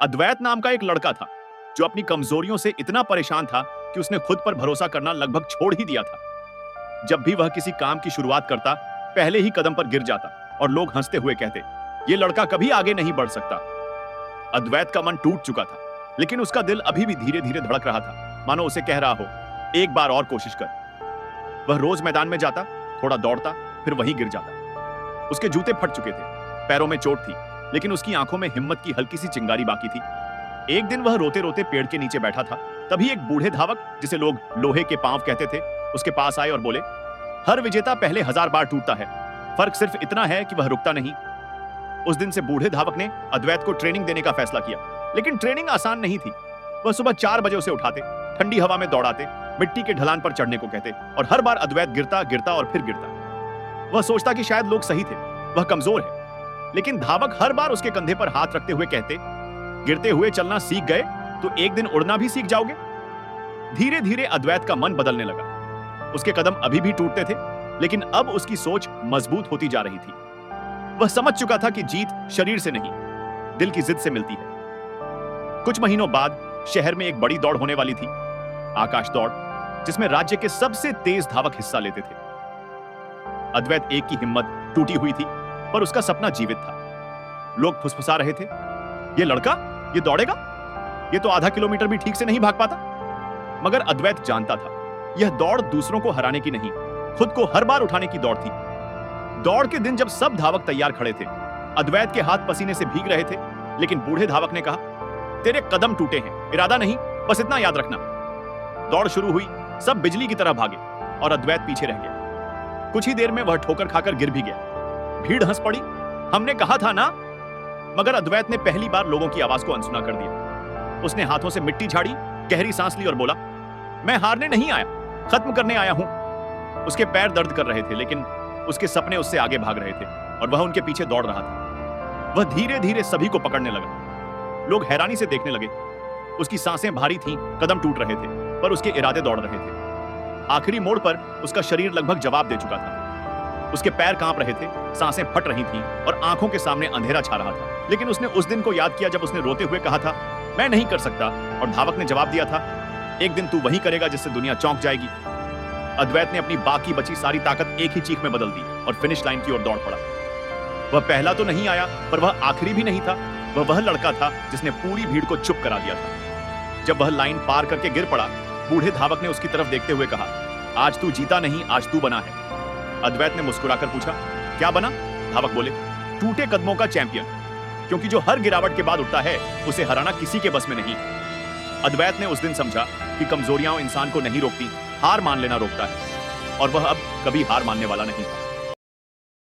अद्वैत नाम का एक लड़का था जो अपनी कमजोरियों से इतना परेशान था कि उसने खुद पर भरोसा करना लगभग छोड़ ही दिया था। जब भी वह किसी काम की शुरुआत करता, पहले ही कदम पर गिर जाता और लोग हंसते हुए कहते, ये लड़का कभी आगे नहीं बढ़ सकता। अद्वैत का मन टूट चुका था, लेकिन उसका दिल अभी भी धीरे धीरे धड़क रहा था, मानो उसे कह रहा हो, एक बार और कोशिश कर। वह रोज मैदान में जाता, थोड़ा दौड़ता, फिर वहीं गिर जाता। उसके जूते फट चुके थे, पैरों में चोट थी, लेकिन उसकी आंखों में हिम्मत की हल्की सी चिंगारी बाकी थी। एक दिन वह रोते रोते पेड़ के नीचे बैठा था, तभी एक बूढ़े धावक, जिसे लोग लोहे के पांव कहते थे, उसके पास आए और बोले, हर विजेता पहले 1000 बार टूटता है, फर्क सिर्फ इतना है कि वह रुकता नहीं। उस दिन से बूढ़े धावक ने अद्वैत को ट्रेनिंग देने का फैसला किया, लेकिन ट्रेनिंग आसान नहीं थी। वह सुबह 4 बजे उसे उठाते, ठंडी हवा में दौड़ाते, मिट्टी के ढलान पर चढ़ने को कहते, और हर बार अद्वैत गिरता गिरता और फिर गिरता। वह सोचता कि शायद लोग सही थे, वह कमजोर है, लेकिन धावक हर बार उसके कंधे पर हाथ रखते हुए कहते, गिरते हुए चलना सीख गए तो एक दिन उड़ना भी सीख जाओगे। धीरे धीरे अद्वैत का मन बदलने लगा। उसके कदम अभी भी टूटते थे, लेकिन अब उसकी सोच मजबूत होती जा रही थी। वह समझ चुका था कि जीत शरीर से नहीं, दिल की जिद से मिलती है। कुछ महीनों बाद शहर में एक बड़ी दौड़ होने वाली थी, आकाश दौड़, जिसमें राज्य के सबसे तेज धावक हिस्सा लेते थे। अद्वैत एक की हिम्मत टूटी हुई थी, पर उसका सपना जीवित था। लोग फुसफुसा रहे थे, ये लड़का, ये दौड़ेगा, ये तो आधा किलोमीटर भी ठीक से नहीं भाग पाता। मगर अद्वैत जानता था, यह दौड़ दूसरों को हराने की नहीं, खुद को हर बार उठाने की दौड़ थी। दौड़ के दिन जब सब धावक तैयार खड़े थे, अद्वैत के हाथ पसीने से भीग रहे थे, लेकिन बूढ़े धावक ने कहा, तेरे कदम टूटे हैं, इरादा नहीं, बस इतना याद रखना। दौड़ शुरू हुई, सब बिजली की तरह भागे और अद्वैत पीछे रह गया। कुछ ही देर में वह ठोकर खाकर गिर भी गया। भीड़ हंस पड़ी, हमने कहा था ना। मगर अद्वैत ने पहली बार लोगों की आवाज को अनसुना कर दिया। उसने हाथों से मिट्टी झाड़ी, गहरी सांस ली और बोला, मैं हारने नहीं आया, खत्म करने आया हूं। उसके पैर दर्द कर रहे थे, लेकिन उसके सपने उससे आगे भाग रहे थे और वह उनके पीछे दौड़ रहा था। वह धीरे धीरे सभी को पकड़ने लगा। लोग हैरानी से देखने लगे। उसकी सांसें भारी थीं, कदम टूट रहे थे, पर उसके इरादे दौड़ रहे थे। आखिरी मोड़ पर उसका शरीर लगभग जवाब दे चुका था। उसके पैर कांप रहे थे, सांसें फट रही थीं और आंखों के सामने अंधेरा छा रहा था। लेकिन उसने उस दिन को याद किया जब उसने रोते हुए कहा था, मैं नहीं कर सकता, और धावक ने जवाब दिया था, एक दिन तू वही करेगा जिससे दुनिया चौंक जाएगी। अद्वैत ने अपनी बाकी बची सारी ताकत एक ही चीख में बदल दी और फिनिश लाइन की ओर दौड़ पड़ा। वह पहला तो नहीं आया, पर वह आखिरी भी नहीं था। वह लड़का था जिसने पूरी भीड़ को चुप करा दिया था। जब वह लाइन पार करके गिर पड़ा, बूढ़े धावक ने उसकी तरफ देखते हुए कहा, आज तू जीता नहीं, आज तू बना है। अद्वैत ने मुस्कुराकर पूछा, क्या बना? धावक बोले, टूटे कदमों का चैंपियन, क्योंकि जो हर गिरावट के बाद उठता है, उसे हराना किसी के बस में नहीं। अद्वैत ने उस दिन समझा कि कमजोरियां इंसान को नहीं रोकती, हार मान लेना रोकता है, और वह अब कभी हार मानने वाला नहीं था।